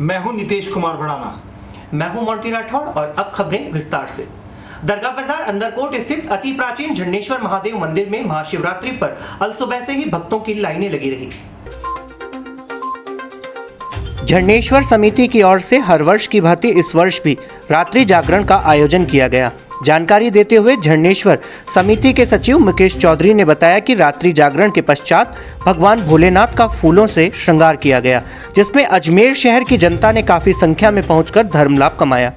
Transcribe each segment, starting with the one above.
मैं हूं नितेश कुमार भड़ाना। मैं हूं मोंटी राठौड़ और अब खबरें विस्तार से। दरगाह बाजार अंदरकोट स्थित अति प्राचीन झंडेश्वर महादेव मंदिर में महाशिवरात्रि पर अलसुबह से ही भक्तों की लाइनें लगी रही। झंडेश्वर समिति की ओर से हर वर्ष की भांति इस वर्ष भी रात्रि जागरण का आयोजन किया गया। जानकारी देते हुए झंडेश्वर समिति के सचिव मुकेश चौधरी ने बताया कि रात्रि जागरण के पश्चात भगवान भोलेनाथ का फूलों से श्रृंगार किया गया, जिसमें अजमेर शहर की जनता ने काफी संख्या में पहुंचकर धर्म लाभ कमाया।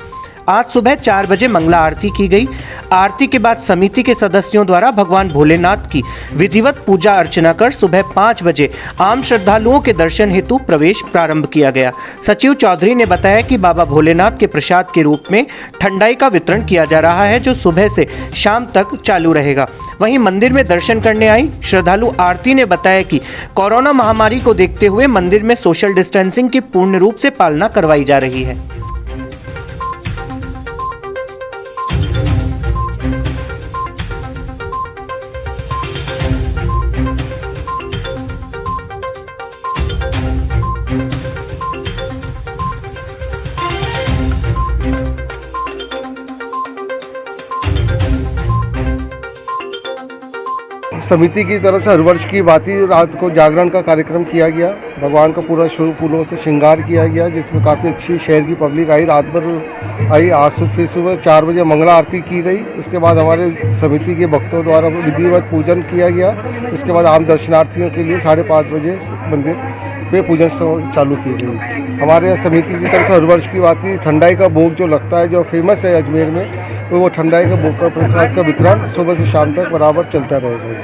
आज सुबह 4 बजे मंगला आरती की गई। आरती के बाद समिति के सदस्यों द्वारा भगवान भोलेनाथ की विधिवत पूजा अर्चना कर सुबह 5 बजे आम श्रद्धालुओं के दर्शन हेतु प्रवेश प्रारंभ किया गया। सचिव चौधरी ने बताया कि बाबा भोलेनाथ के प्रसाद के रूप में ठंडाई का वितरण किया जा रहा है, जो सुबह से शाम तक चालू रहेगा। वहीं मंदिर में दर्शन करने आई श्रद्धालु आरती ने बताया कि कोरोना महामारी को देखते हुए मंदिर में सोशल डिस्टेंसिंग की पूर्ण रूप से पालना करवाई जा रही है। समिति की तरफ से हर वर्ष की भांति रात को जागरण का कार्यक्रम किया गया। भगवान का पूरा फूलों से श्रृंगार किया गया, जिसमें काफ़ी अच्छी शहर की पब्लिक आई, रात भर आई। आज सुबह 4 बजे मंगला आरती की गई। उसके बाद हमारे समिति के भक्तों द्वारा विधिवत पूजन किया गया। इसके बाद आम दर्शनार्थियों के लिए 5:30 बजे मंदिर पे पूजन चालू की गई। हमारे समिति की तरफ से हर वर्ष की भांति ठंडाई का भोग जो लगता है, जो फेमस है अजमेर में, तो वो ठंडाई का भोग का प्रसाद का वितरण सुबह से शाम तक बराबर चलता रहेगा।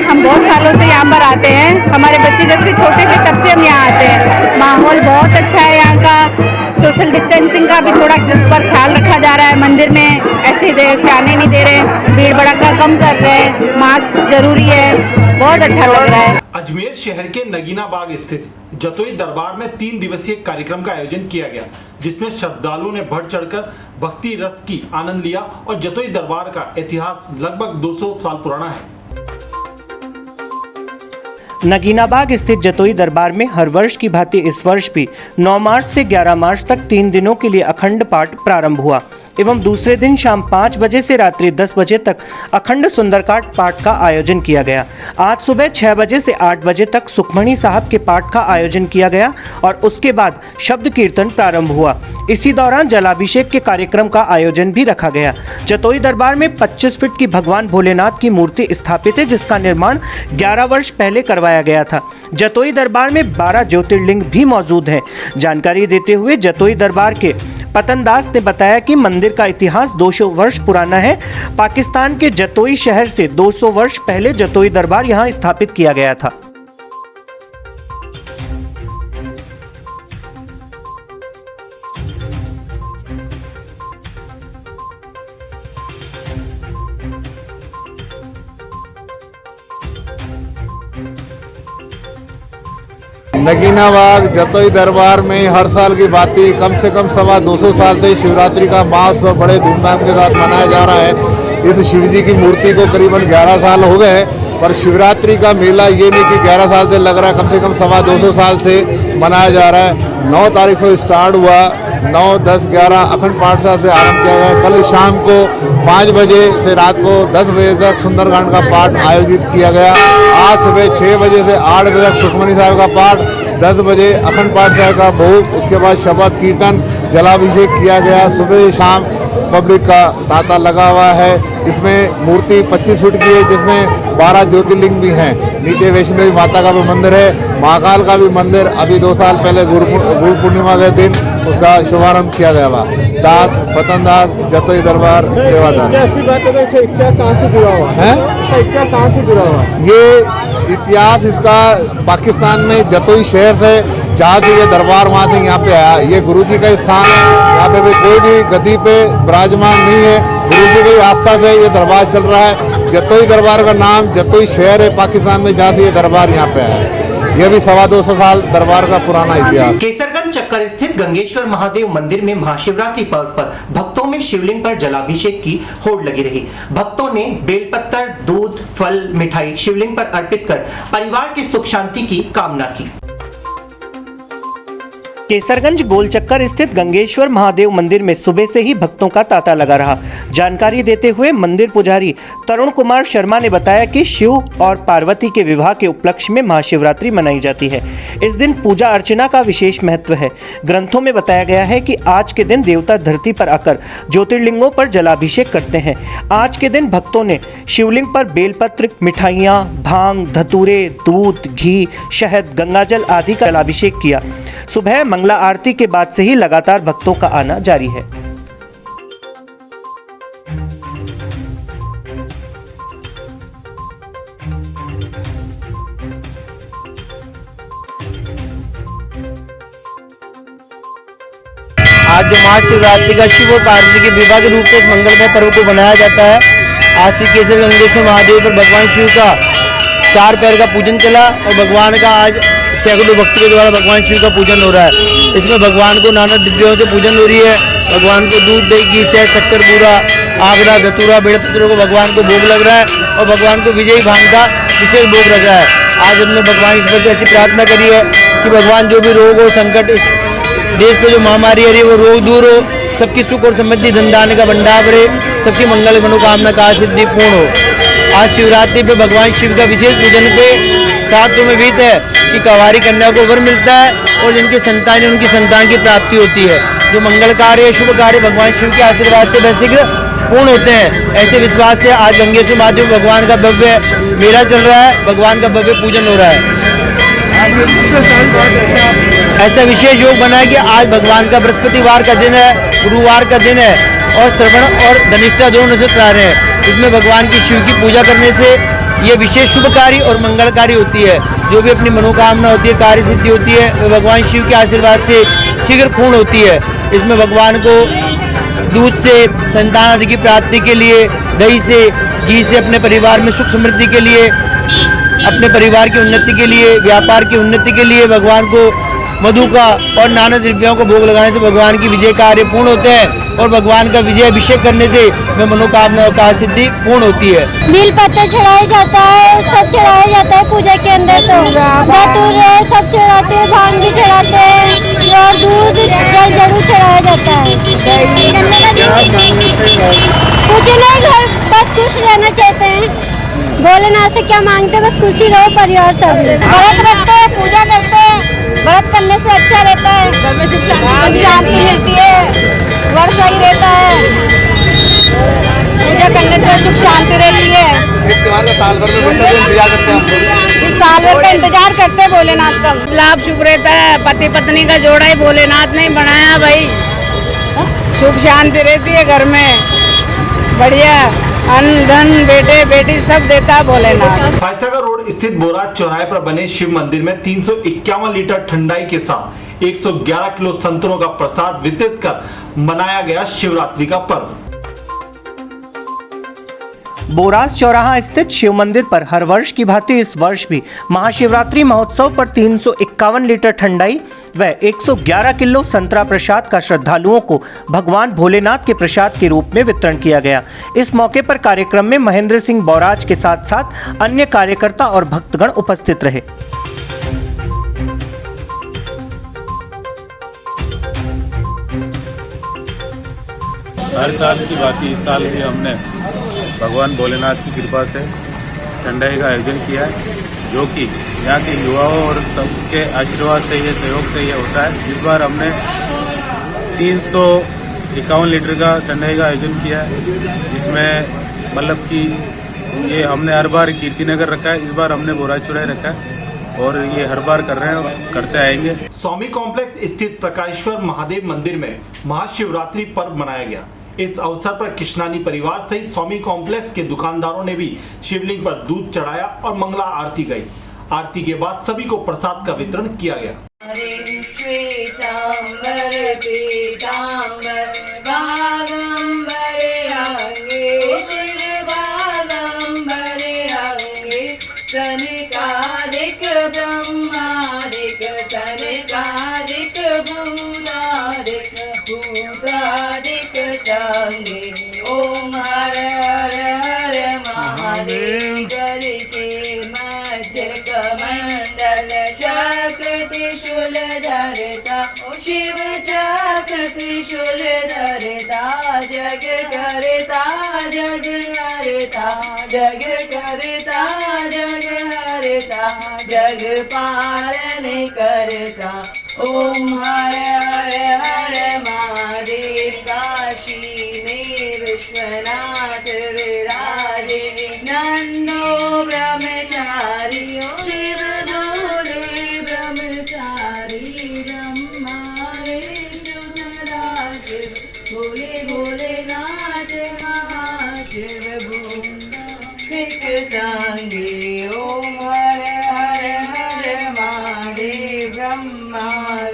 हम बहुत सालों से यहाँ पर आते हैं। हमारे बच्चे जब से छोटे थे तब से हम यहाँ आते हैं। माहौल बहुत अच्छा है यहाँ का। सोशल डिस्टेंसिंग का भी थोड़ा पर ख्याल रखा जा रहा है। मंदिर में ऐसे देर से आने नहीं दे रहे, भीड़ भड़का कम कर रहे हैं, मास्क जरूरी है। बहुत अच्छा लग रहा है। अजमेर शहर के नगीना बाग स्थित जतोई दरबार में 3 दिवसीय कार्यक्रम का आयोजन किया गया, जिसमें श्रद्धालुओं ने बढ़ चढ़कर भक्ति रस की आनंद लिया और जतोई दरबार का इतिहास लगभग 200 साल पुराना है। नगीनाबाग स्थित जतोई दरबार में हर वर्ष की भांति इस वर्ष भी 9 मार्च से 11 मार्च तक 3 दिनों के लिए अखंड पाठ प्रारंभ हुआ एवं दूसरे दिन शाम 5 बजे से रात्रि 10 बजे तक अखंड सुंदरकांड पाठ का आयोजन किया गया। आज सुबह 6 बजे से 8 बजे तक सुखमणी साहब के पाठ का आयोजन किया गया और उसके बाद शब्द कीर्तन प्रारंभ हुआ। इसी दौरान जलाभिषेक के कार्यक्रम का आयोजन भी रखा गया। जतोई दरबार में 25 फीट की भगवान भोलेनाथ की मूर्ति स्थापित है, जिसका निर्माण 11 वर्ष पहले करवाया गया था। जतोई दरबार में 12 ज्योतिर्लिंग भी मौजूद हैं। जानकारी देते हुए जतोई दरबार के पतनदास ने बताया कि मंदिर का इतिहास 200 वर्ष पुराना है। पाकिस्तान के जतोई शहर से 200 वर्ष पहले जतोई दरबार यहां स्थापित किया गया था। नगीनाबाग जतोई दरबार में हर साल की भांति कम से कम 225 साल से शिवरात्रि का महोत्सव बड़े धूमधाम के साथ मनाया जा रहा है। इस शिव जी की मूर्ति को करीबन 11 साल हो गए हैं, पर शिवरात्रि का मेला ये नहीं कि 11 साल से लग रहा है, कम से कम 225 साल से मनाया जा रहा है। 9 तारीख से स्टार्ट हुआ, 9, 10, 11 अखंड पाठ से आरंभ किया गया। कल शाम को 5 बजे से रात को 10 बजे तक सुंदरकांड का पाठ आयोजित किया गया। आज सुबह 6 बजे से 8 बजे तक सुखमणी साहब का पाठ, 10 बजे अखंड पाठ साहब का भोग, उसके बाद शपथ कीर्तन, जलाभिषेक किया गया। सुबह शाम पब्लिक का तांता लगा हुआ है। इसमें मूर्ति 25 फीट की है, जिसमें 12 ज्योतिर्लिंग भी हैं। नीचे वैष्णो देवी माता का भी मंदिर है, महाकाल का भी मंदिर अभी 2 साल पहले गुरु पूर्णिमा के दिन उसका शुभारंभ किया गया था। दास पतनदास जतोई दरबार सेवादार। ऐसी बात है, इतिहास कहाँ से जुड़ा हुआ है? इतिहास कहाँ से जुड़ा हुआ है? ये इतिहास इसका पाकिस्तान में जतोई शहर से जहाँ से ये दरबार वहाँ से यहाँ पे आया। ये गुरुजी का स्थान है, यहाँ पे भी कोई भी गद्दी पे विराजमान नहीं है। गुरुजी की आस्था से ये दरबार चल रहा है। जतोई दरबार का नाम जतोई शहर है पाकिस्तान में, जहाँ से ये दरबार यहाँ पे आया है। यह भी 225 साल दरबार का पुराना इतिहास। केसरगंज चक्कर स्थित गंगेश्वर महादेव मंदिर में महाशिवरात्रि पर्व पर भक्तों में शिवलिंग पर जलाभिषेक की होड़ लगी रही। भक्तों ने बेलपत्तर, दूध, फल, मिठाई शिवलिंग पर अर्पित कर परिवार की सुख शांति की कामना की। केसरगंज गोलचक्कर स्थित गंगेश्वर महादेव मंदिर में सुबह से ही भक्तों का तांता लगा रहा। जानकारी देते हुए मंदिर पुजारी तरुण कुमार शर्मा ने बताया कि शिव और पार्वती के विवाह के उपलक्ष्य में महाशिवरात्रि मनाई जाती है। इस दिन पूजा अर्चना का विशेष महत्व है। ग्रंथों में बताया गया है कि आज के दिन देवता धरती पर आकर ज्योतिर्लिंगों पर जलाभिषेक करते हैं। आज के दिन भक्तों ने शिवलिंग पर बेलपत्र, मिठाइयाँ, भांग, धतूरे, दूध, घी, शहद, गंगाजल आदि का जलाभिषेक किया। सुबह मंगला आरती के बाद से ही लगातार भक्तों का आना जारी है। आज जो महाशिवरात्रि का शिव और पार्वती के विवाह के रूप में एक मंगलमय पर्व को मनाया जाता है। आज श्री केसर गंगेश्वर महादेव पर भगवान शिव का 4 पैर का पूजन चला और भगवान का आज सैकड़ों भक्तों के द्वारा भगवान शिव का पूजन हो रहा है। इसमें भगवान को नाना दिव्यों से पूजन हो रही है। भगवान को दूध, दही, घी, शहद, शक्कर, बूरा, आगरा, धतूरा, बेड़पत्रों को भगवान को भोग लग रहा है और भगवान को विजयी भांग का विशेष भोग लग रहा है। आज हमने भगवान ईश्वर से ऐसी प्रार्थना करी है कि भगवान जो भी रोग और संकट इस देश पे जो महामारी आ रही है वो रोग दूर हो, सबकी सुख और समृद्धि, धनदान का भंडार भरे, सबकी मंगल मनोकामना का सिद्धि पूर्ण हो। आज शिवरात्रि पे भगवान शिव का विशेष पूजन पे 7 में विहित है कि कंवारी कन्या को वर मिलता है और जिनकी संतान है उनकी संतान की प्राप्ति होती है। जो मंगल कार्य, शुभ कार्य भगवान शिव के आशीर्वाद से वैसे पूर्ण होते हैं। ऐसे विश्वास से आज गंगेश्वर महादेव भगवान का भव्य मेला चल रहा है, भगवान का भव्य पूजन हो रहा है। ऐसा विशेष योग बना है कि आज भगवान का बृहस्पतिवार का दिन है, गुरुवार का दिन है और श्रवण और धनिष्ठा दोनों नक्षत्र आ रहे हैं। इसमें भगवान की शिव की पूजा करने से ये विशेष शुभकारी और मंगलकारी होती है। जो भी अपनी मनोकामना होती है, कार्य सिद्धि होती है, वो भगवान शिव के आशीर्वाद से शीघ्र पूर्ण होती है। इसमें भगवान को दूध से संतान आदि की प्राप्ति के लिए, दही से, घी से अपने परिवार में सुख समृद्धि के लिए, अपने परिवार की उन्नति के लिए, व्यापार की उन्नति के लिए भगवान को मधु का और नाना द्रव्यों को भोग लगाने से भगवान की विजय कार्य पूर्ण होते हैं और भगवान का विजय अभिषेक करने से वे मनोकामना का सिद्धि पूर्ण होती है। बेल पत्ता चढ़ाया जाता है, सब चढ़ाया जाता है पूजा के अंदर। तो धतूरे सब चढ़ाते हैं, भांग भी चढ़ाते हैं और दूध जल जरूर चढ़ाया जाता है। कुछ नहीं, घर बस खुश रहना चाहते हैं। भोलेनाथ से क्या मांगते हैं, बस खुशी रहो परिवार सब। व्रत रखते हैं, पूजा करते हैं। व्रत करने से अच्छा रहता है, घर में सुख शांति मिलती है, वर्ष सही रहता है। पूजा करने से सुख शांति रहती है। इस त्योहार का साल भर में कैसे इंतजार करते हैं हम? इस साल भर का इंतजार करते हैं भोलेनाथ का। लाभ शुभ रहता है। पति पत्नी का जोड़ा ही भोलेनाथ ने बनाया भाई। सुख शांति रहती है घर में, बढ़िया अन्न धन बेटे बेटी सब देता है भोलेनाथ। फायसागर रोड स्थित बोराज चौराहे पर बने शिव मंदिर में 351 लीटर ठंडाई के साथ 111 किलो संतरों का प्रसाद वितरित कर मनाया गया शिवरात्रि का पर्व। बोराज चौराहा स्थित शिव मंदिर पर हर वर्ष की भांति इस वर्ष भी महाशिवरात्रि महोत्सव पर 351 लीटर ठंडाई व 111 किलो संतरा प्रसाद का श्रद्धालुओं को भगवान भोलेनाथ के प्रसाद के रूप में वितरण किया गया। इस मौके पर कार्यक्रम में महेंद्र सिंह बौराज के साथ साथ अन्य कार्यकर्ता और भक्तगण उपस्थित रहे। हर साल की बात इस साल भी हमने भगवान भोलेनाथ की कृपा से ठंडाई का आयोजन किया है, जो कि यहाँ के युवाओं और सबके आशीर्वाद से, ये सहयोग से ये होता है। इस बार हमने 351 लीटर का ठंडाई का आयोजन किया है, जिसमें मतलब कि ये हमने हर बार कीर्तिनगर रखा है, इस बार हमने बोराज चौराहे रखा है और ये हर बार कर रहे हैं, करते आएंगे। स्वामी कॉम्प्लेक्स स्थित प्रकाशेश्वर महादेव मंदिर में महाशिवरात्रि पर्व मनाया गया। इस अवसर पर कृष्णानी परिवार सहित स्वामी कॉम्प्लेक्स के दुकानदारों ने भी शिवलिंग पर दूध चढ़ाया और मंगला आरती गई। आरती के बाद सभी को प्रसाद का वितरण किया गया। ओम हर हर हर महादेव जल के मध्य कमंडल चक्र त्रिशूल धरता त्रिशूल धरता जग करता जग हरता जग करता जग हरता जग पालन करता। ओम हर हर हर महादेव। काशी में विश्वनाथ विराजे नंदो ब्रह्मचारियों शिव भोले ब्रह्मचारी ब्रह्मा विष्णु सदाशिव भोले भोलेनाथ महाशिव एक संगे। ओम हर हर हर महादेव ब्रह्मा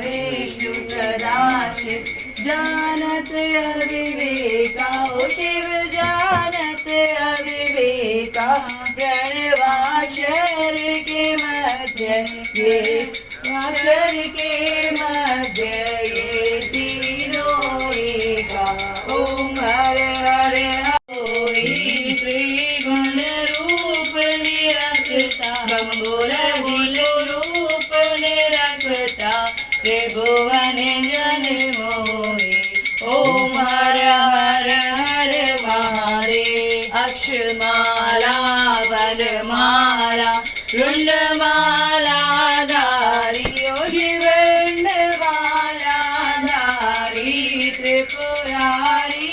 विष्णु सदाशिव जानत अविवेका ओ शिव जानत अविवेका प्रणवाक्षर के मध्य ये अक्षर के मध्य ये तीनों एका। ओम हर हर हरि श्री गुण रूप निरखता गंगोर रूप निरखता त्रिभुवन जन मोहे। ओम हर हर हर महादेव। अक्षमाला वनमाला रुंडमाला धारी ओ शिव रुंडमाला धारी त्रिपुरारी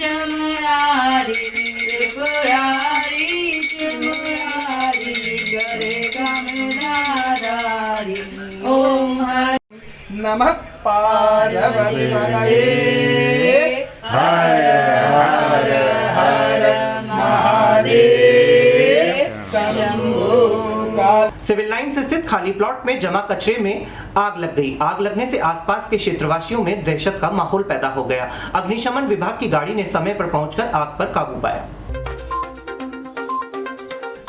जमरारी त्रिपुरारी जमरारी जरे कमलाधारी। ओम हर नमः पार्वती हर हर हर महादेव शंभो। सिविल लाइंस स्थित खाली प्लॉट में जमा कचरे में आग लग गई। आग लगने से आसपास के क्षेत्रवासियों में दहशत का माहौल पैदा हो गया। अग्निशमन विभाग की गाड़ी ने समय पर पहुंचकर आग पर काबू पाया।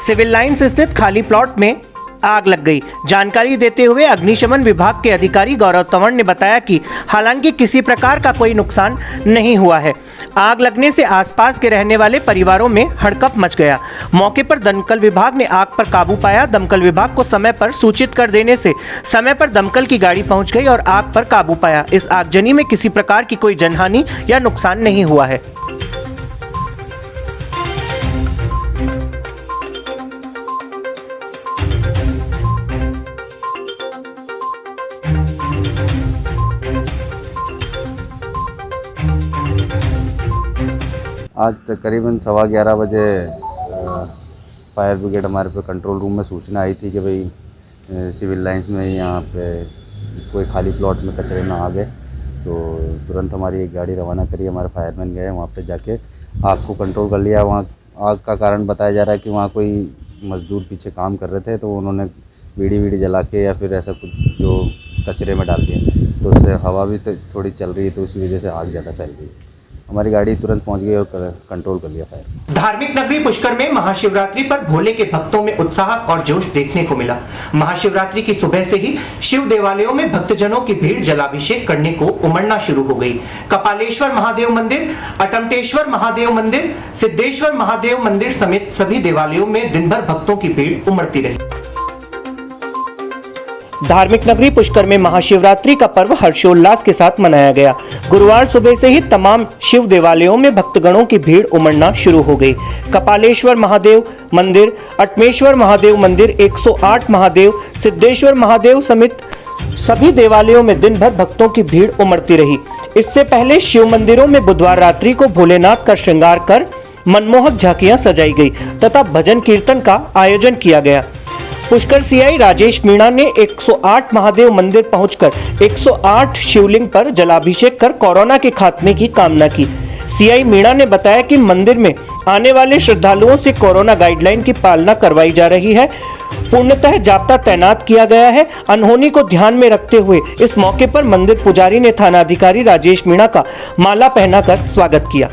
सिविल लाइंस स्थित खाली प्लॉट में आग लग गई। जानकारी देते हुए अग्निशमन विभाग के अधिकारी गौरव तंवर ने बताया कि हालांकि किसी प्रकार का कोई नुकसान नहीं हुआ है। आग लगने से आसपास के रहने वाले परिवारों में हड़कंप मच गया। मौके पर दमकल विभाग ने आग पर काबू पाया। दमकल विभाग को समय पर सूचित कर देने से समय पर दमकल की गाड़ी पहुंच गई और आग पर काबू पाया। इस आगजनी में किसी प्रकार की कोई जनहानि या नुकसान नहीं हुआ है। आज तकरीबन 11:15 बजे फायर ब्रिगेड हमारे पे कंट्रोल रूम में सूचना आई थी कि भाई सिविल लाइंस में यहाँ पे कोई खाली प्लॉट में कचरे में आग है। तो तुरंत हमारी एक गाड़ी रवाना करी, हमारे फायरमैन गए वहाँ पे जाके आग को कंट्रोल कर लिया। वहाँ आग का कारण बताया जा रहा है कि वहाँ कोई मज़दूर पीछे काम कर रहे थे, तो उन्होंने बीड़ी जला के या फिर ऐसा कुछ जो कचरे में डाल दिया, तो उससे हवा भी तो थोड़ी चल रही है, तो उसी वजह से आग ज़्यादा फैल गई। हमारी गाड़ी तुरंत पहुंच गई और कंट्रोल कर लिया फायर। धार्मिक नगरी पुष्कर में महाशिवरात्रि पर भोले के भक्तों में उत्साह और जोश देखने को मिला। महाशिवरात्रि की सुबह से ही शिव देवालयों में भक्तजनों की भीड़ जलाभिषेक करने को उमड़ना शुरू हो गई। कपालेश्वर महादेव मंदिर, अटमटेश्वर महादेव मंदिर, सिद्धेश्वर महादेव मंदिर समेत सभी देवालयों में दिन भर भक्तों की भीड़ उमड़ती रही। धार्मिक नगरी पुष्कर में महाशिवरात्रि का पर्व हर्षोल्लास के साथ मनाया गया। गुरुवार सुबह से ही तमाम शिव देवालयों में भक्तगणों की भीड़ उमड़ना शुरू हो गई। कपालेश्वर महादेव मंदिर, अटमेश्वर महादेव मंदिर, 108 महादेव, सिद्धेश्वर महादेव समेत सभी देवालयों में दिन भर भक्तों की भीड़ उमड़ती रही। इससे पहले शिव मंदिरों में बुधवार रात्रि को भोलेनाथ का श्रृंगार कर मनमोहक झांकियां सजाई गई तथा भजन कीर्तन का आयोजन किया गया। पुष्कर सीआई राजेश मीणा ने 108 महादेव मंदिर पहुंचकर 108 शिवलिंग पर जलाभिषेक कर कोरोना के खात्मे की कामना की। सीआई मीणा ने बताया कि मंदिर में आने वाले श्रद्धालुओं से कोरोना गाइडलाइन की पालना करवाई जा रही है। पूर्णतः जाप्ता तैनात किया गया है। अनहोनी को ध्यान में रखते हुए इस मौके पर मंदिर पुजारी ने थानाधिकारी राजेश मीणा का माला पहनाकर स्वागत किया।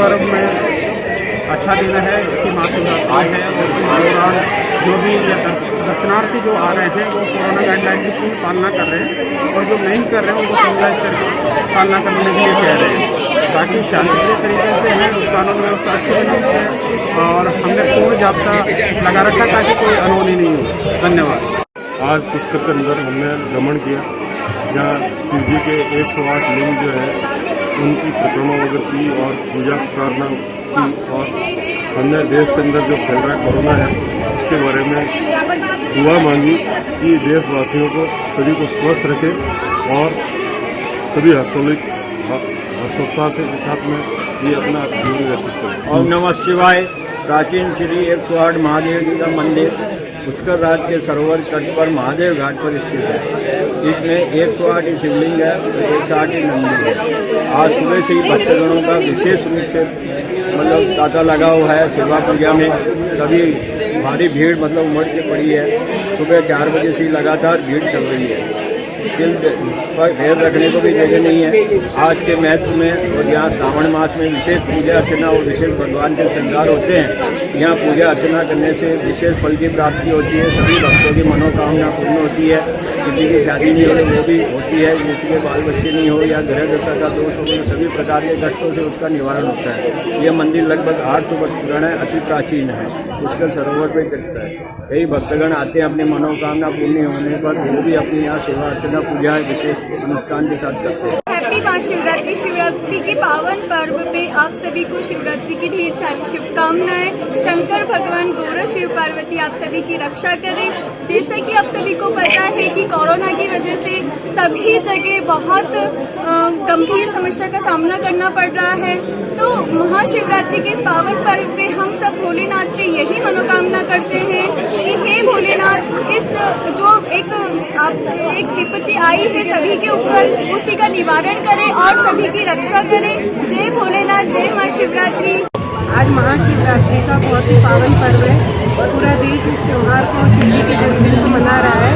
पर्व में अच्छा दिन है कि महाशिवरात्रि है और इस दौरान जो भी दर्शनार्थी जो आ रहे हैं वो कोरोना गाइडलाइन की पूरी पालना कर रहे हैं और जो नहीं कर रहे हैं उनको समझाइश करके पालना करने के लिए कह रहे हैं ताकि शांतिपूर्ण तरीके से है कानून व्यवस्था अच्छी बनी है और हमने पूर्ण जाब्ता लगा रखा ताकि कोई अनहोनी नहीं हो। धन्यवाद। आज पुष्कर के अंदर हमने भ्रमण किया जहाँ शिव जी के 108 लिंग जो है उनकी परिक्रमा वगैरह की और पूजा प्रार्थना की और हमने देश के अंदर जो फैल रहा है कोरोना है उसके बारे में दुआ मांगी कि देशवासियों को सभी को स्वस्थ रखे और सभी हर्षोत्साह से के साथ में ये अपना जीवन व्यतीत करें। ओम नमः शिवाय। प्राचीन श्री 108 महादेव जी का मंदिर पुष्कर राज के सरोवर तट पर महादेव घाट पर स्थित है। इसमें 108 शिवलिंग है और 108 नंदी है। आज सुबह से ही भक्तगणों का विशेष रूप से मतलब तांता लगा हुआ है। सेवा पूजा में सभी भारी भीड़ मतलब उमड़ के पड़ी है। सुबह 4 बजे से लगातार भीड़ चल रही है। दिल पर पैर रखने को भी जगह नहीं है। आज के महत्व में और यहाँ श्रावण मास में विशेष पूजा अर्चना और विशेष भगवान के श्रृंगार होते हैं। यहाँ पूजा अर्चना करने से विशेष फल की प्राप्ति होती है। सभी भक्तों की मनोकामना पूर्ण होती है। किसी की शादी नहीं हो रही वो भी होती है। किसी के बाल बच्चे नहीं हो या ग्रह दशा का दोष हो गया सभी प्रकार के कष्टों से उसका निवारण होता है। यह मंदिर लगभग 800 वर्ष पुराना है, अति प्राचीन है। उसका सरोवर पर चलता है। कई भक्तगण आते हैं अपनी मनोकामना पूर्ण होने पर वो भी अपनी यहाँ सेवा अर्चना पूजा विशेष अनुष्ठान के साथ करते हैं। हैप्पी महाशिवरात्रि। शिवरात्रि के पावन पर्व पे आप सभी को शिवरात्रि की ढेर सारी शुभकामनाएं। शंकर भगवान गौर शिव पार्वती आप सभी की रक्षा करें। जैसे कि आप सभी को पता है कि कोरोना की वजह से सभी जगह बहुत गंभीर समस्या का सामना करना पड़ रहा है। तो महाशिवरात्रि के इस पावन पर्व पे हम सब भोलेनाथ से यही मनोकामना करते हैं कि हे भोलेनाथ, इस जो एक विपत्ति आई है सभी के ऊपर उसी का निवारण करें और सभी की रक्षा करें। जय भोलेनाथ, जय महाशिवरात्रि। आज महाशिवरात्रि का बहुत ही पावन पर्व है और पूरा देश इस त्यौहार को शिव जी के जन्मदिन को मना रहा है।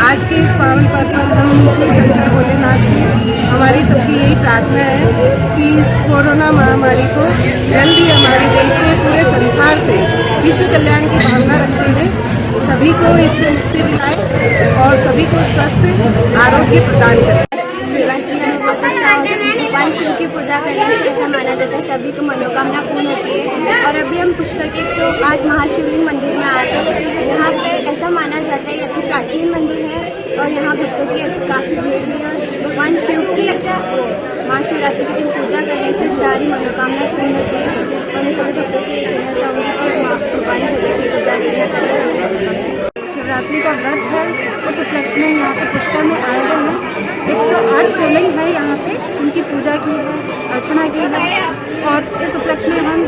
आज के इस पावन पर्व पर हम श्री शंकर भोलेनाथ से हमारी सबकी यही प्रार्थना है कि इस कोरोना महामारी को जल्दी हमारे देश से पूरे संसार से विश्व कल्याण की भावना रखते हुए सभी को इससे मुक्ति दिलाए और सभी को स्वस्थ आरोग्य प्रदान करें। शिवरात्रि में बहुत अच्छा होता है। भगवान शिव की पूजा करने से ऐसा माना जाता है सभी को मनोकामना पूर्ण होती है। और अभी हम पुष्कर के 108 महाशिवलिंग मंदिर में आए हैं। यहाँ पे ऐसा माना जाता है ये अति प्राचीन मंदिर है और यहाँ भक्तों की काफ़ी भीड़ भी है। भगवान शिव की महाशिवरात्रि के दिन पूजा करने से सारी मनोकामना पूर्ण होती है और मैं सभी भक्तों से ये कहना चाहूँगी कि भगवान भोले की पूजा अर्चना करें। शिवरात्रि का व्रत है उस उपलक्ष्य में यहाँ पे पुष्कर में आए हुए हैं। 108 शिवलिंग है यहाँ पे, उनकी पूजा की है, अर्चना की है और इस उपलक्ष्य में हम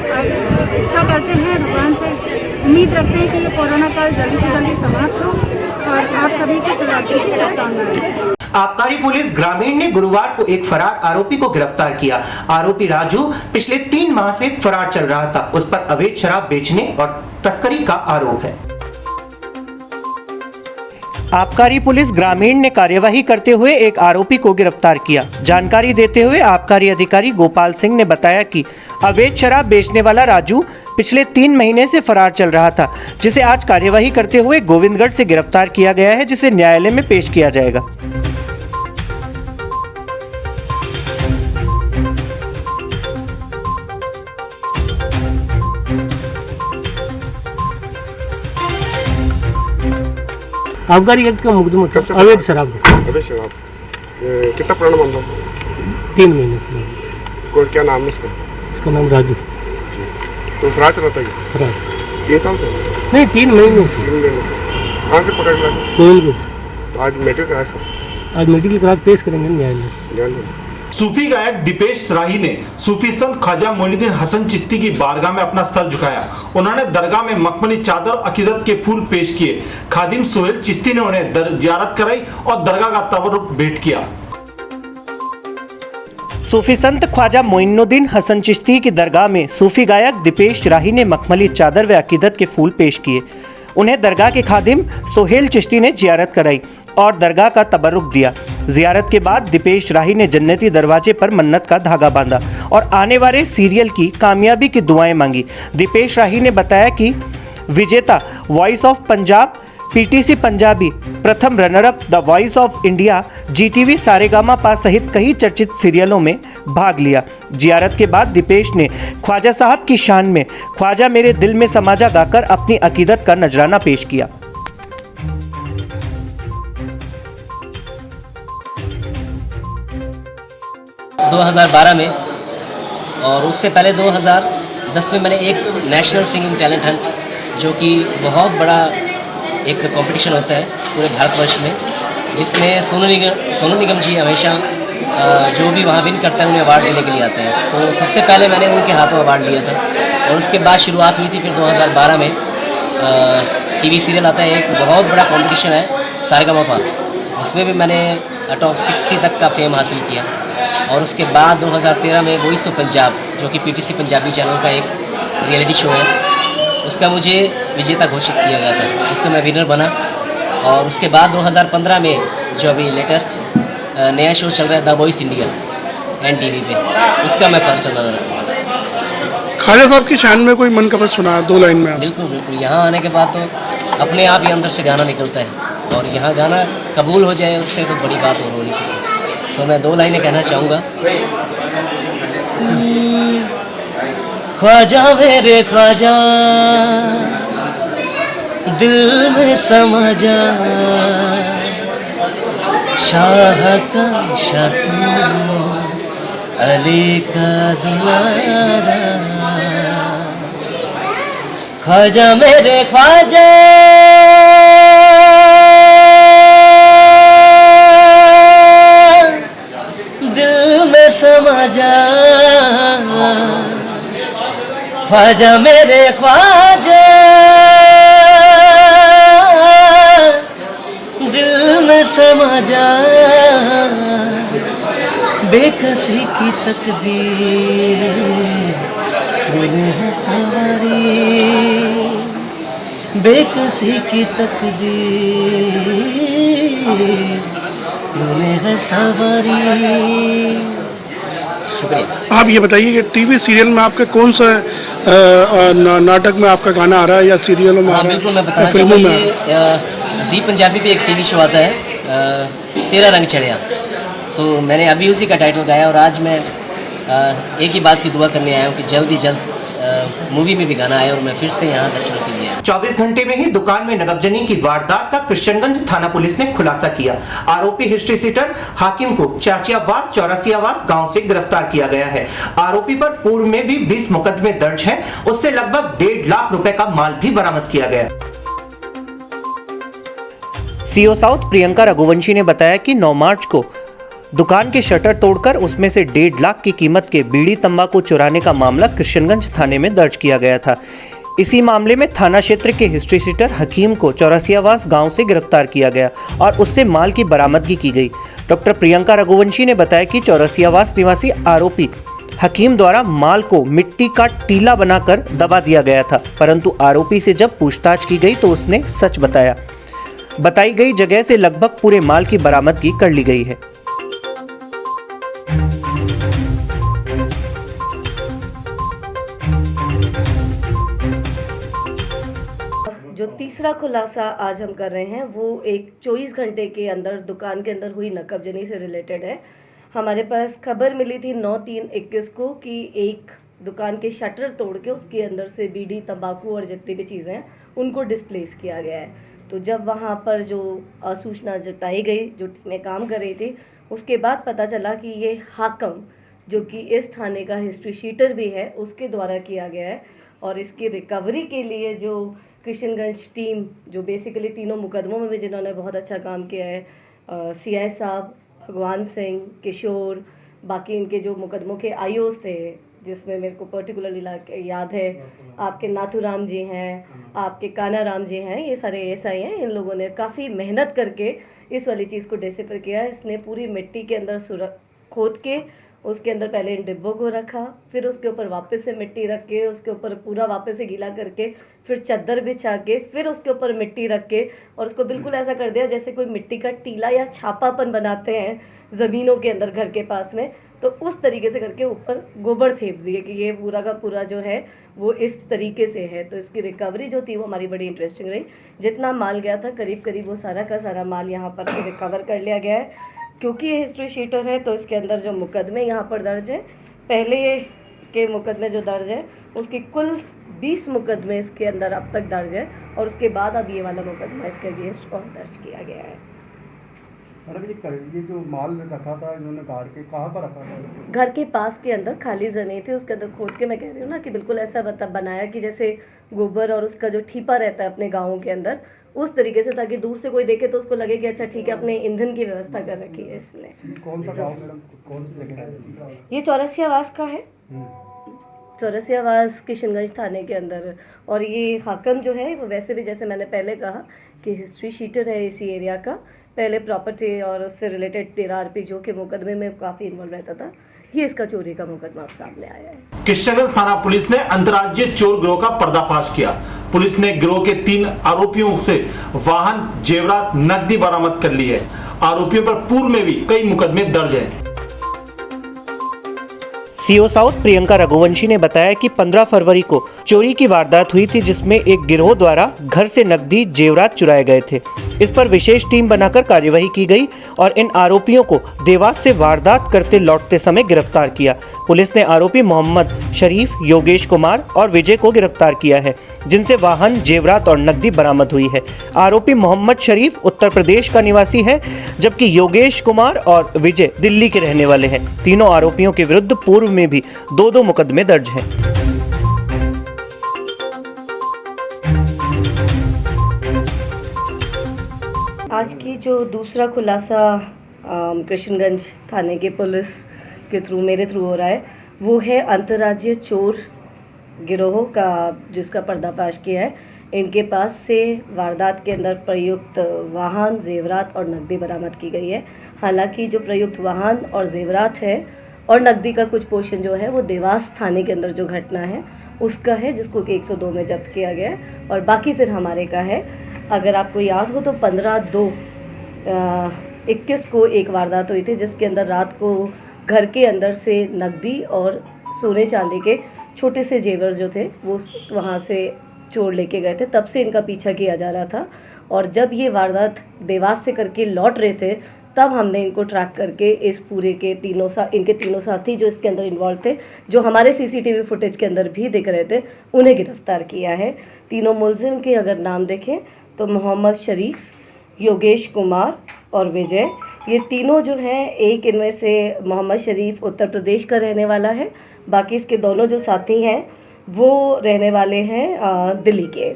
इच्छा करते हैं भगवान से, उम्मीद रखते हैं कि ये कोरोना काल जल्दी से जल्दी समाप्त हो और आप सभी को शिवरात्रि की शुभकामनाएं। आबकारी पुलिस ग्रामीण ने गुरुवार को एक फरार आरोपी को गिरफ्तार किया। आरोपी राजू पिछले 3 माह से फरार चल रहा था। उस पर अवैध शराब बेचने और तस्करी का आरोप है। आबकारी पुलिस ग्रामीण ने कार्यवाही करते हुए एक आरोपी को गिरफ्तार किया। जानकारी देते हुए आबकारी अधिकारी गोपाल सिंह ने बताया कि अवैध शराब बेचने वाला राजू पिछले 3 महीने से फरार चल रहा था, जिसे आज कार्यवाही करते हुए गोविंदगढ़ से गिरफ्तार किया गया है, जिसे न्यायालय में पेश किया जाएगा। आबकारी एक्ट का मुकदमा था, अवैध शराब। कितना पुराना मामला? 3 महीने। और क्या नाम है इसका? इसका नाम राजू। तो फरार चल रहा था ये? फरार 3 साल से? नहीं, 3 महीने से। कहाँ से पकड़ लिया? गोविंदगढ़ से। आज मेडिकल कराया इसका? आज मेडिकल करा पेश करेंगे न्यायालय। सूफी गायक दीपेश राही ने सूफी संत ख्वाजा मोइनुद्दीन हसन चिश्ती की बारगाह में अपना सर झुकाया। उन्होंने दरगाह में मखमली चादर अकीदत के फूल पेश किए। खादिम सोहेल चिश्ती ने उन्हें जियारत कराई और दरगाह का तबरुक भेंट किया। सूफी संत ख्वाजा मोइनुद्दीन हसन चिश्ती की दरगाह में सूफी गायक दीपेश राही ने मखमली चादर व अकीदत के फूल पेश किए। उन्हें दरगाह के खादिम सोहेल चिश्ती ने जियारत कराई और दरगाह का तबरुक दिया। जियारत के बाद दीपेश राही ने जन्नती दरवाजे पर मन्नत का धागा बांधा और आने वाले सीरियल की कामयाबी की दुआएं मांगी। दीपेश राही ने बताया कि विजेता वॉइस ऑफ पंजाब पीटीसी पंजाबी, प्रथम runner up the voice of India, Zee TV Sa Re Ga Ma Pa सहित कई चर्चित सीरियलों में भाग लिया। जियारत के बाद दीपेश ने ख्वाजा साहब की शान में ख्वाजा मेरे दिल में समा जा गाकर अपनी अकीदत का नजराना पेश किया। – 2012 में और उससे पहले 2010 में मैंने एक नेशनल सिंगिंग टैलेंट हंट, जो कि बहुत बड़ा एक कंपटीशन होता है पूरे भारतवर्ष में, जिसमें सोनू निगम जी हमेशा जो भी वहाँ विन करता है उन्हें अवार्ड देने के लिए आते हैं। तो सबसे पहले मैंने उनके हाथों अवार्ड लिया था और उसके बाद शुरुआत हुई थी। फिर 2012 में टीवी सीरियल आता है, एक बहुत बड़ा कंपटीशन है सारेगामापा, उसमें भी मैंने टॉप 60 तक का फेम हासिल किया। और उसके बाद 2013 में वॉइस ऑफ पंजाब, जो कि पीटीसी पंजाबी चैनल का एक रियलिटी शो है, उसका मुझे विजेता घोषित किया गया था, उसका मैं विनर बना। और उसके बाद 2015 में जो अभी लेटेस्ट नया शो चल रहा है द वॉइस इंडिया NTV पे, उसका मैं फर्स्ट रनर हूँ। ख्वाजा साहब की शान में कोई मन का बस सुना 2 लाइन में? बिल्कुल बिल्कुल, यहाँ आने के बाद तो अपने आप ही अंदर से गाना निकलता है और यहाँ गाना कबूल हो जाए उससे तो बड़ी बात और हो नहीं सकती। सो मैं 2 लाइनें कहना चाहूँगा। ख्वाजा मेरे ख्वाजा दिल में समा जा, शाह का शाह तू अली का दुलारा, ख्वाजा मेरे ख्वाजा दिल में समा जा, ख्वाजा मेरे ख्वाजा दिल में समा जा, बेकसी की तकदीर तूने है सवारी, बेकसी की तकदीर तूने है सवारी। शुक्रिया। आप ये बताइए कि टीवी सीरियल में आपके कौन सा नाटक में आपका गाना आ रहा है या सीरियलों में आ रहा है? बिल्कुल, मैं बताना चाहूँगा ये जी पंजाबी पे एक टीवी शो आता है तेरा रंग चढ़िया। सो मैंने अभी उसी का टाइटल गाया और आज मैं एक ही बात की दुआ करने आया हूँ कि जल्द ही जल्द मूवी में भी गाना आया और मैं फिर से यहाँ दर्शनों के लिए आया। 24 घंटे में ही दुकान में नकबजनी की वारदात का कृष्णगंज थाना पुलिस ने खुलासा किया। आरोपी हिस्ट्री सीटर हाकिम को चाचियावास 84 आवास गांव से गिरफ्तार किया गया है। आरोपी पर पूर्व में भी 20 मुकदमे दर्ज हैं। उससे लगभग 1.5 लाख रुपए का माल भी बरामद किया गया। सीओ साउथ प्रियंका रघुवंशी ने बताया कि 9 मार्च को दुकान के शटर तोड़कर उसमें से 1.5 लाख की कीमत के बीड़ी तंबाकू चुराने का मामला कृष्णगंज थाने में दर्ज किया गया था। इसी मामले में थाना क्षेत्र के हिस्ट्री सीटर हकीम को 84 आवास गांव से गिरफ्तार किया गया और उससे माल की बरामदगी की गई। डॉक्टर प्रियंका रघुवंशी ने बताया कि 84 आवास निवासी आरोपी हकीम द्वारा माल को मिट्टी का टीला बनाकर दबा दिया गया था, परंतु आरोपी से जब पूछताछ की गई तो उसने सच बताया। बताई गई जगह से लगभग पूरे माल की बरामदगी कर ली गई है। जो तीसरा खुलासा आज हम कर रहे हैं वो एक 24 घंटे के अंदर दुकान के अंदर हुई नकबजनी से रिलेटेड है। हमारे पास खबर मिली थी 9/3/21 को कि एक दुकान के शटर तोड़ के उसके अंदर से बीड़ी तंबाकू और जितनी भी चीज़ें हैं उनको डिस्प्लेस किया गया है। तो जब वहाँ पर जो सूचना जुटाई गई, जो टीमें काम कर रही थी, उसके बाद पता चला कि ये हाकम जो कि इस थाने का हिस्ट्री शीटर भी है उसके द्वारा किया गया है। और इसकी रिकवरी के लिए जो कृष्णगंज टीम, जो बेसिकली तीनों मुकदमों में भी जिन्होंने बहुत अच्छा काम किया है, CI साहब, भगवान सिंह, किशोर, बाकी इनके जो मुकदमों के IOs थे, जिसमें मेरे को पर्टिकुलरली याद है आपके नाथूराम जी हैं, आपके काना राम जी हैं, ये सारे SI हैं। इन लोगों ने काफ़ी मेहनत करके इस वाली चीज़ को डिसिपर किया। इसने पूरी मिट्टी के अंदर खोद के उसके अंदर पहले इन डिब्बों को रखा, फिर उसके ऊपर वापस से मिट्टी रख के, उसके ऊपर पूरा वापस से गीला करके, फिर चादर बिछा के, फिर उसके ऊपर मिट्टी रख के, और उसको बिल्कुल ऐसा कर दिया जैसे कोई मिट्टी का टीला या छापापन बनाते हैं ज़मीनों के अंदर घर के पास में, तो उस तरीके से करके ऊपर गोबर थेप दिए कि ये पूरा का पूरा जो है वो इस तरीके से है। तो इसकी रिकवरी जो थी वो हमारी बड़ी इंटरेस्टिंग रही। जितना माल गया था करीब करीब वो सारा का सारा माल यहाँ पर से रिकवर कर लिया गया है। क्योंकि ये हिस्ट्री शीटर है तो इसके अंदर जो मुकदमे यहाँ पर दर्ज है, पहले के मुकदमे जो दर्ज है उसकी कुल 20 मुकदमे इसके अंदर अब तक दर्ज है, और उसके बाद अब ये वाला मुकदमा इसके अगेंस्ट और दर्ज किया गया है। ये जो माल रखा था इन्होंने गाड़ के कहाँ पर रखा था? घर के पास के अंदर खाली ज़मीन थी, उसके अंदर खोद के, मैं कह रही हूँ ना कि बिल्कुल ऐसा बनाया कि जैसे गोबर और उसका जो ठीपा रहता है अपने गाँवों के अंदर, उस तरीके से, ताकि दूर से कोई देखे तो उसको लगे कि अच्छा ठीक है, अपने ईंधन की व्यवस्था कर रखी है इसने। कौन सा गाँव मैडम, कौन सी जगह है? ये चौरसियावास का है, चौरसियावास किशनगंज थाने के अंदर। और ये हाकम जो है वो वैसे भी, जैसे मैंने पहले कहा कि हिस्ट्री शीटर है इसी एरिया का, पहले प्रॉपर्टी और उससे रिलेटेड 13 आरोपी के मुकदमे में काफ़ी इन्वॉल्व रहता था। ये इसका चोरी का मुकदमा अब सामने आया है। किशनगंज थाना पुलिस ने अंतर्राज्यीय चोर गिरोह का पर्दाफाश किया। पुलिस ने गिरोह के 3 आरोपियों से वाहन, जेवरात, नकदी बरामद कर ली है। आरोपियों पर पूर्व में भी कई मुकदमे दर्ज है। सीओ साउथ प्रियंका रघुवंशी ने बताया कि 15 फरवरी को चोरी की वारदात हुई थी, जिसमें एक गिरोह द्वारा घर से नकदी, जेवरात चुराए गए थे। इस पर विशेष टीम बनाकर कार्यवाही की गई और इन आरोपियों को देवास से वारदात करते लौटते समय गिरफ्तार किया। पुलिस ने आरोपी मोहम्मद शरीफ, योगेश कुमार और विजय को गिरफ्तार किया है, जिनसे वाहन, जेवरात और नकदी बरामद हुई है। आरोपी मोहम्मद शरीफ उत्तर प्रदेश का निवासी है, जबकि योगेश कुमार और विजय दिल्ली के रहने वाले हैं। तीनों आरोपियों के विरुद्ध पूर्व में भी 2 मुकदमे दर्ज हैं। आज की जो दूसरा खुलासा कृष्णगंज थाने के पुलिस के थ्रू, मेरे थ्रू हो रहा है, वो है अंतर्राज्यीय चोर गिरोह का, जिसका पर्दाफाश किया है। इनके पास से वारदात के अंदर प्रयुक्त वाहन, जेवरात और नकदी बरामद की गई है। हालांकि जो प्रयुक्त वाहन और जेवरात है और नकदी का कुछ पोर्शन जो है वो देवास थाने के अंदर जो घटना है उसका है, जिसको कि 102 में जब्त किया गया है, और बाकी फिर हमारे का है। अगर आपको याद हो तो 15/2/21 को एक वारदात हुई थी, जिसके अंदर रात को घर के अंदर से नकदी और सोने चांदी के छोटे से जेवर जो थे वो वहाँ से चोर लेके गए थे। तब से इनका पीछा किया जा रहा था, और जब ये वारदात देवास से करके लौट रहे थे तब हमने इनको ट्रैक करके इस पूरे के इनके तीनों साथी जो इसके अंदर इन्वॉल्व थे, जो हमारे सीसीटीवी फुटेज के अंदर भी दिख रहे थे, उन्हें गिरफ्तार किया है। तीनों मुलजिम के अगर नाम देखें तो मोहम्मद शरीफ, योगेश कुमार और विजय, ये तीनों जो हैं, एक इनमें से मोहम्मद शरीफ उत्तर प्रदेश का रहने वाला है, बाकी इसके दोनों जो साथी हैं वो रहने वाले हैं दिल्ली के।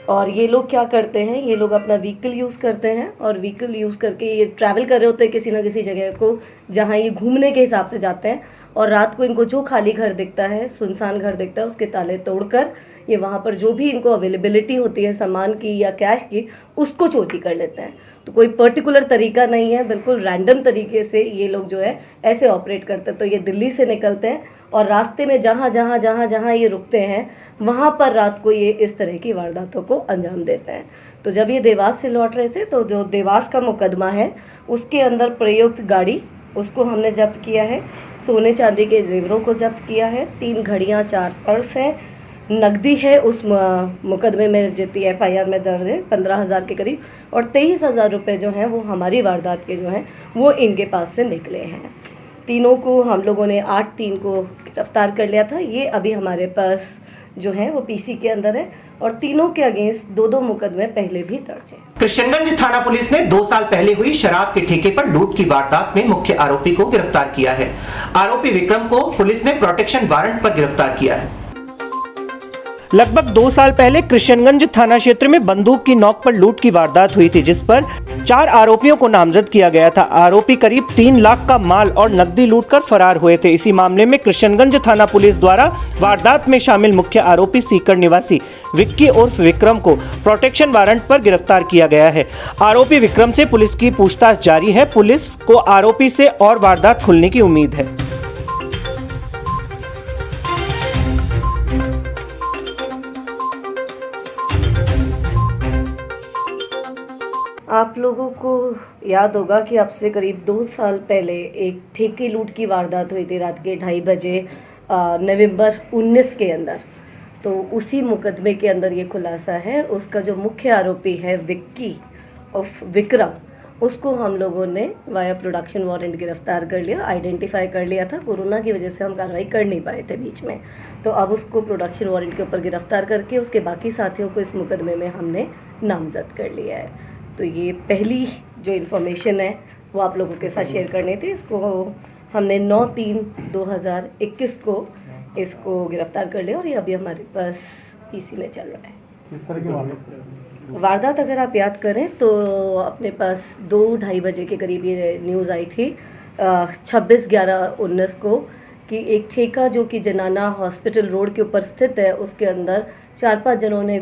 और ये लोग क्या करते हैं, ये लोग अपना व्हीकल यूज़ करते हैं, और व्हीकल यूज़ करके ये ट्रैवल कर रहे होते हैं किसी ना किसी जगह को जहाँ ये घूमने के हिसाब से जाते हैं, और रात को इनको जो खाली घर दिखता है, सुनसान घर दिखता है, उसके ताले तोड़कर ये वहाँ पर जो भी इनको अवेलेबिलिटी होती है सामान की या कैश की, उसको चोरी कर लेते हैं। तो कोई पर्टिकुलर तरीका नहीं है, बिल्कुल रैंडम तरीके से ये लोग जो है ऐसे ऑपरेट करते हैं। तो ये दिल्ली से निकलते हैं और रास्ते में जहाँ ये रुकते हैं वहाँ पर रात को ये इस तरह की वारदातों को अंजाम देते हैं। तो जब ये देवास से लौट रहे थे तो जो देवास का मुकदमा है उसके अंदर प्रयुक्त गाड़ी, उसको हमने जब्त किया है। सोने चांदी के जेवरों को जब्त किया है। 3 घड़ियाँ, 4 पर्स हैं, नकदी है उस मुकदमे में जितनी FIR में दर्ज है 15,000 के करीब, और 23,000 रुपये जो हैं वो हमारी वारदात के जो हैं वो इनके पास से निकले हैं। तीनों को हम लोगों ने 8/3 को गिरफ्तार कर लिया था। ये अभी हमारे पास जो है वो PC के अंदर है, और तीनों के अगेंस्ट 2 मुकदमे पहले भी दर्ज हैं। कृष्णगंज थाना पुलिस ने 2 साल पहले हुई शराब के ठेके पर लूट की वारदात में मुख्य आरोपी को गिरफ्तार किया है। आरोपी विक्रम को पुलिस ने प्रोटेक्शन वारंट पर गिरफ्तार किया है। लगभग 2 साल पहले कृष्णगंज थाना क्षेत्र में बंदूक की नोक पर लूट की वारदात हुई थी, जिस पर 4 आरोपियों को नामजद किया गया था। आरोपी करीब 3 लाख का माल और नकदी लूटकर फरार हुए थे। इसी मामले में कृष्णगंज थाना पुलिस द्वारा वारदात में शामिल मुख्य आरोपी सीकर निवासी विक्की उर्फ विक्रम को प्रोटेक्शन वारंट पर गिरफ्तार किया गया है। आरोपी विक्रम से पुलिस की पूछताछ जारी है। पुलिस को आरोपी से और वारदात खुलने की उम्मीद है। आप लोगों को याद होगा कि अब से करीब 2 साल पहले एक ठेके लूट की वारदात हुई थी रात के 2:30 बजे नवंबर 19 के अंदर। तो उसी मुकदमे के अंदर ये खुलासा है। उसका जो मुख्य आरोपी है विक्की उर्फ विक्रम, उसको हम लोगों ने वाया प्रोडक्शन वारंट गिरफ्तार कर लिया, आइडेंटिफाई कर लिया था। कोरोना की वजह से हम कार्रवाई कर नहीं पाए थे बीच में, तो अब उसको प्रोडक्शन वारंट के ऊपर गिरफ्तार करके उसके बाकी साथियों को इस मुकदमे में हमने नामजद कर लिया है। तो ये पहली जो इन्फॉर्मेशन है वो आप लोगों के साथ शेयर करनी थी। इसको हमने 9/3/2021 को इसको गिरफ्तार कर लिया और ये अभी हमारे पास पीसी में चल रहा है। किस तरह की वारदात अगर आप याद करें तो अपने पास 2-2:30 बजे के करीब ये न्यूज़ आई थी 26/11/19 को कि एक ठेका जो कि जनाना हॉस्पिटल रोड के ऊपर स्थित है उसके अंदर 4-5 जनों ने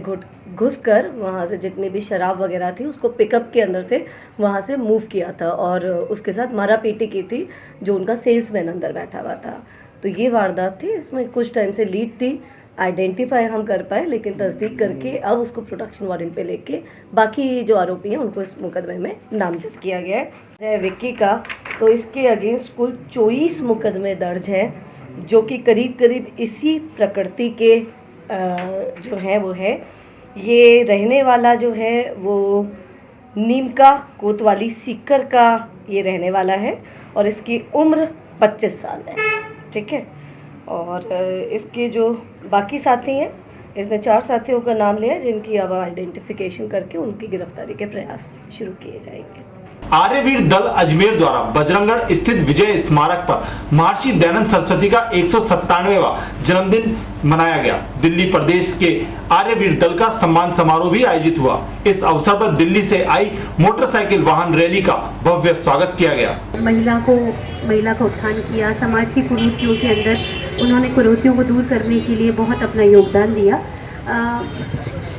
घुस कर वहाँ से जितनी भी शराब वगैरह थी उसको पिकअप के अंदर से वहाँ से मूव किया था और उसके साथ मारा पीटी की थी जो उनका सेल्समैन अंदर बैठा हुआ था। तो ये वारदात थी, इसमें कुछ टाइम से लीड थी, आइडेंटिफाई हम कर पाए, लेकिन तस्दीक करके अब उसको प्रोडक्शन वारंट पे लेके बाकी जो आरोपी हैं उनको इस मुकदमे में नामजद किया गया है। विक्की का तो इसके अगेंस्ट कुल 24 मुकदमे दर्ज हैं जो कि करीब करीब इसी प्रकृति के जो है वो है। ये रहने वाला जो है वो नीमका कोतवाली सीकर का ये रहने वाला है और इसकी उम्र 25 साल है, ठीक है। और इसके जो बाकी साथी हैं, इसने 4 साथियों का नाम लिया जिनकी अब आइडेंटिफिकेशन करके उनकी गिरफ्तारी के प्रयास शुरू किए जाएंगे। आर्यवीर दल अजमेर द्वारा बजरंगगढ़ स्थित विजय स्मारक पर महर्षि दयानंद सरस्वती का 197वां जन्मदिन मनाया गया। दिल्ली प्रदेश के आर्यवीर दल का सम्मान समारोह भी आयोजित हुआ। इस अवसर पर दिल्ली से आई मोटरसाइकिल वाहन रैली का भव्य स्वागत किया गया। महिला का उत्थान किया, समाज की कुरीतियों के अंदर उन्होंने कुरीतियों को दूर करने के लिए बहुत अपना योगदान दिया।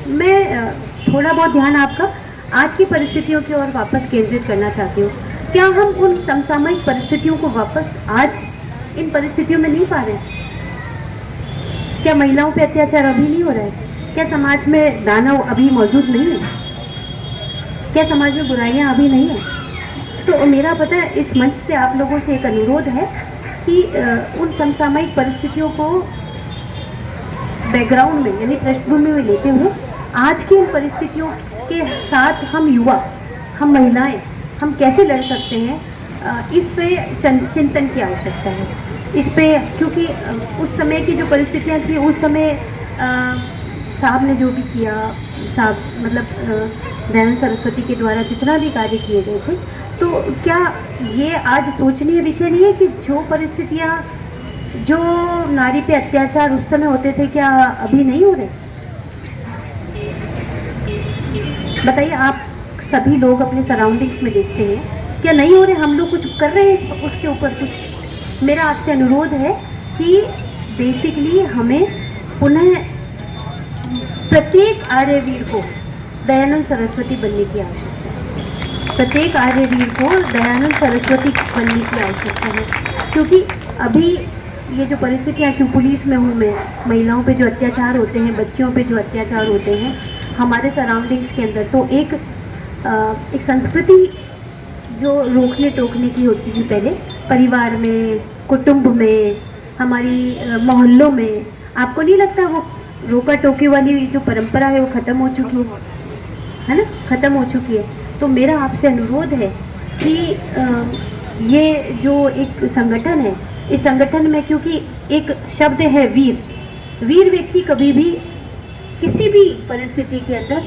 मैं थोड़ा बहुत ध्यान आपका आज की परिस्थितियों की ओर वापस केंद्रित करना चाहती हूँ। क्या हम उन समसामयिक परिस्थितियों को वापस आज इन परिस्थितियों में नहीं पा रहे? क्या महिलाओं पे अत्याचार अभी नहीं हो रहा है? क्या समाज में दानव अभी मौजूद नहीं है? क्या समाज में बुराइयां अभी नहीं है? तो मेरा पता है इस मंच से आप लोगों से एक अनुरोध है कि उन समसामयिक परिस्थितियों को बैकग्राउंड में यानी पृष्ठभूमि में लेते हुए आज की इन परिस्थितियों के साथ हम युवा, हम महिलाएं, हम कैसे लड़ सकते हैं, इस पे चिंतन की आवश्यकता है। इस पे क्योंकि उस समय की जो परिस्थितियां थी उस समय साहब ने जो भी किया, साहब मतलब दयानंद सरस्वती के द्वारा जितना भी कार्य किए गए थे, तो क्या ये आज सोचनीय विषय नहीं है कि जो परिस्थितियां, जो नारी पे अत्याचार उस समय होते थे क्या अभी नहीं हो रहे? बताइए, आप सभी लोग अपने सराउंडिंग्स में देखते हैं, क्या नहीं हो रहे? हम लोग कुछ कर रहे हैं उसके ऊपर कुछ? मेरा आपसे अनुरोध है कि बेसिकली हमें पुनः प्रत्येक आर्यवीर को दयानंद सरस्वती बनने की आवश्यकता है। प्रत्येक आर्यवीर को दयानंद सरस्वती बनने की आवश्यकता है, क्योंकि अभी ये जो परिस्थितियाँ, क्यों पुलिस में हूँ मैं, महिलाओं पे जो अत्याचार होते हैं, बच्चियों पे जो अत्याचार होते हैं हमारे सराउंडिंग्स के अंदर, तो एक संस्कृति जो रोकने टोकने की होती थी पहले, परिवार में, कुटुंब में, हमारी मोहल्लों में, आपको नहीं लगता वो रोका टोके वाली जो परंपरा है वो ख़त्म हो चुकी है ना? ख़त्म हो चुकी है। तो मेरा आपसे अनुरोध है कि ये जो एक संगठन है, इस संगठन में क्योंकि एक शब्द है वीर, वीर व्यक्ति कभी भी किसी भी परिस्थिति के अंदर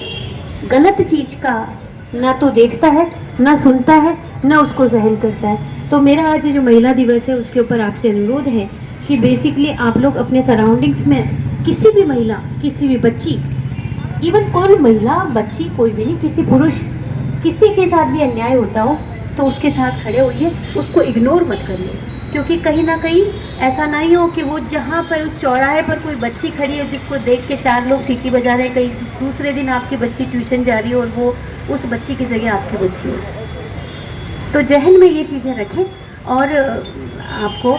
गलत चीज़ का ना तो देखता है, ना सुनता है, ना उसको सहन करता है। तो मेरा आज जो महिला दिवस है उसके ऊपर आपसे अनुरोध है कि बेसिकली आप लोग अपने सराउंडिंग्स में किसी भी महिला, किसी भी बच्ची, इवन कोई महिला बच्ची कोई भी नहीं, किसी पुरुष, किसी के साथ भी अन्याय होता हो तो उसके साथ खड़े होइए, उसको इग्नोर मत करिए। क्योंकि कहीं ना कहीं ऐसा नहीं हो कि वो जहाँ पर उस चौराहे पर कोई बच्ची खड़ी है जिसको देख के 4 लोग सीटी बजा रहे हैं, कहीं दूसरे दिन आपकी बच्ची ट्यूशन जा रही है और वो उस बच्ची की जगह आपकी बच्ची है। तो जहन में ये चीज़ें रखें। और आपको,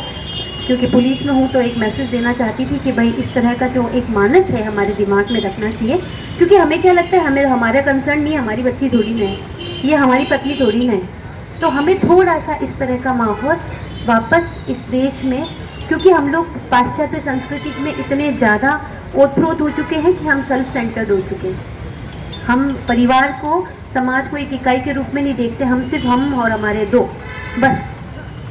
क्योंकि पुलिस में हूँ तो एक मैसेज देना चाहती थी कि भाई इस तरह का जो एक मानस है हमारे दिमाग में रखना चाहिए, क्योंकि हमें क्या लगता है, हमें हमारा कंसर्न नहीं, हमारी बच्ची थोड़ी नहीं है, ये हमारी पत्नी थोड़ी ना है। तो हमें थोड़ा सा इस तरह का माहौल वापस इस देश में, क्योंकि हम लोग पाश्चात्य संस्कृति में इतने ज़्यादा ओतप्रोत हो चुके हैं कि हम सेल्फ सेंटर्ड हो चुके हैं। हम परिवार को, समाज को एक इकाई के रूप में नहीं देखते। हम सिर्फ हम और हमारे दो, बस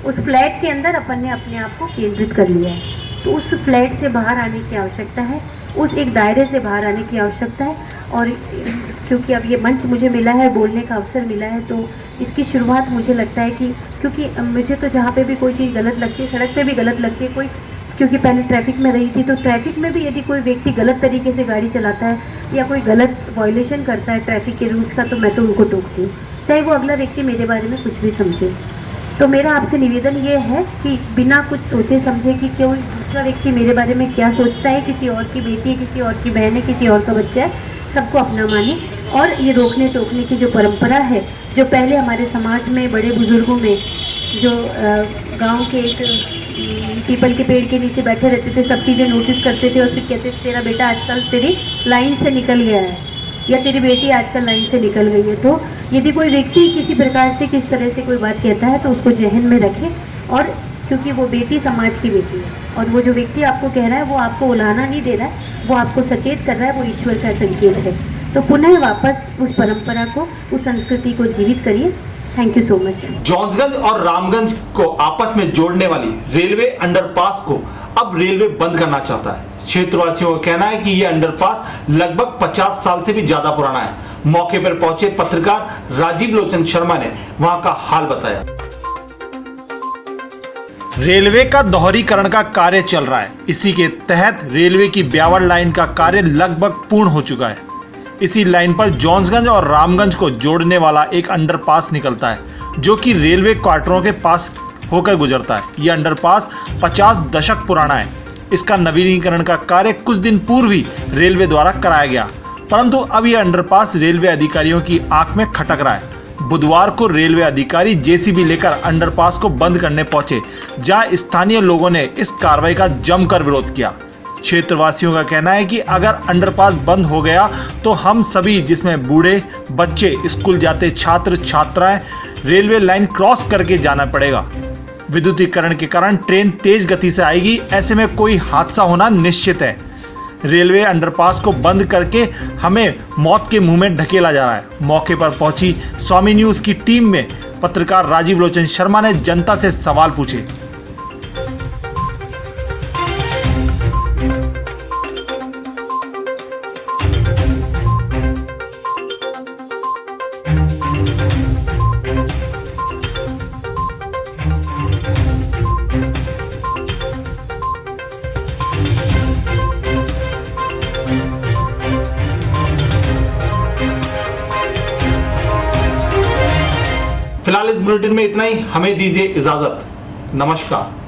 उस फ्लैट के अंदर अपन ने अपने आप को केंद्रित कर लिया है। तो उस फ्लैट से बाहर आने की आवश्यकता है, उस एक दायरे से बाहर आने की आवश्यकता है। और क्योंकि अब ये मंच मुझे मिला है, बोलने का अवसर मिला है, तो इसकी शुरुआत मुझे लगता है कि क्योंकि मुझे तो जहाँ पे भी कोई चीज़ गलत लगती है, सड़क पे भी गलत लगती है कोई, क्योंकि पहले ट्रैफिक में रही थी, तो ट्रैफिक में भी यदि कोई व्यक्ति गलत तरीके से गाड़ी चलाता है या कोई गलत वायलेशन करता है ट्रैफिक के रूल्स का, तो मैं तो उनको टोकती हूँ, चाहे वो अगला व्यक्ति मेरे बारे में कुछ भी समझे। तो मेरा आपसे निवेदन ये है कि बिना कुछ सोचे समझे कि कोई दूसरा व्यक्ति मेरे बारे में क्या सोचता है, किसी और की बेटी है, किसी और की बहन है, किसी और का बच्चा है, सबको अपना माने। और ये रोकने टोकने की जो परंपरा है, जो पहले हमारे समाज में बड़े बुजुर्गों में, जो गांव के एक पीपल के पेड़ के नीचे बैठे रहते थे, सब चीज़ें नोटिस करते थे और फिर कहते थे तेरा बेटा आजकल तेरी लाइन से निकल गया है, या तेरी बेटी आजकल लाइन से निकल गई है। तो यदि कोई व्यक्ति किसी प्रकार से, किस तरह से कोई बात कहता है, तो उसको जहन में रखें। और क्योंकि वो बेटी समाज की बेटी है, और वो जो व्यक्ति आपको कह रहा है वो आपको उलाहना नहीं दे रहा है, वो आपको सचेत कर रहा है, वो ईश्वर का संकेत है। तो पुनः वापस उस परंपरा को, उस संस्कृति को जीवित करिए। Thank you so much. Johnsganj और रामगंज को आपस में जोड़ने वाली रेलवे अंडरपास को अब रेलवे बंद करना चाहता है। क्षेत्रवासियों का कहना है कि यह अंडरपास लगभग 50 साल से भी ज्यादा पुराना है। मौके पर पहुंचे पत्रकार राजीव लोचन शर्मा ने वहां का हाल बताया। रेलवे का दोहरीकरण का कार्य चल रहा है। इसी के तहत रेलवे की ब्यावर लाइन का कार्य लगभग पूर्ण हो चुका है। इसी लाइन पर जॉन्सगंज और रामगंज को जोड़ने वाला एक अंडरपास निकलता है, जो कि रेलवे क्वार्टरों के पास होकर गुजरता है। यह अंडरपास 50 दशक पुराना है। इसका नवीनीकरण का कार्य कुछ दिन पूर्व ही रेलवे द्वारा कराया गया, परंतु अब यह अंडरपास रेलवे अधिकारियों की आंख में खटक रहा है। बुधवार को रेलवे अधिकारी जेसीबी लेकर अंडरपास को बंद करने पहुंचे, जहां स्थानीय लोगों ने इस कार्रवाई का जमकर विरोध किया। क्षेत्रवासियों का कहना है कि अगर अंडरपास बंद हो गया तो हम सभी, जिसमें बूढ़े, बच्चे, स्कूल जाते छात्र छात्राएं, रेलवे लाइन क्रॉस करके जाना पड़ेगा। विद्युतीकरण के कारण ट्रेन तेज गति से आएगी, ऐसे में कोई हादसा होना निश्चित है। रेलवे अंडरपास को बंद करके हमें मौत के मुंह में ढकेला जा रहा है। मौके पर पहुंची स्वामी न्यूज की टीम में पत्रकार राजीव लोचन शर्मा ने जनता से सवाल पूछे। फिलहाल इस बुलेटिन में इतना ही। हमें दीजिए इजाजत। नमस्कार।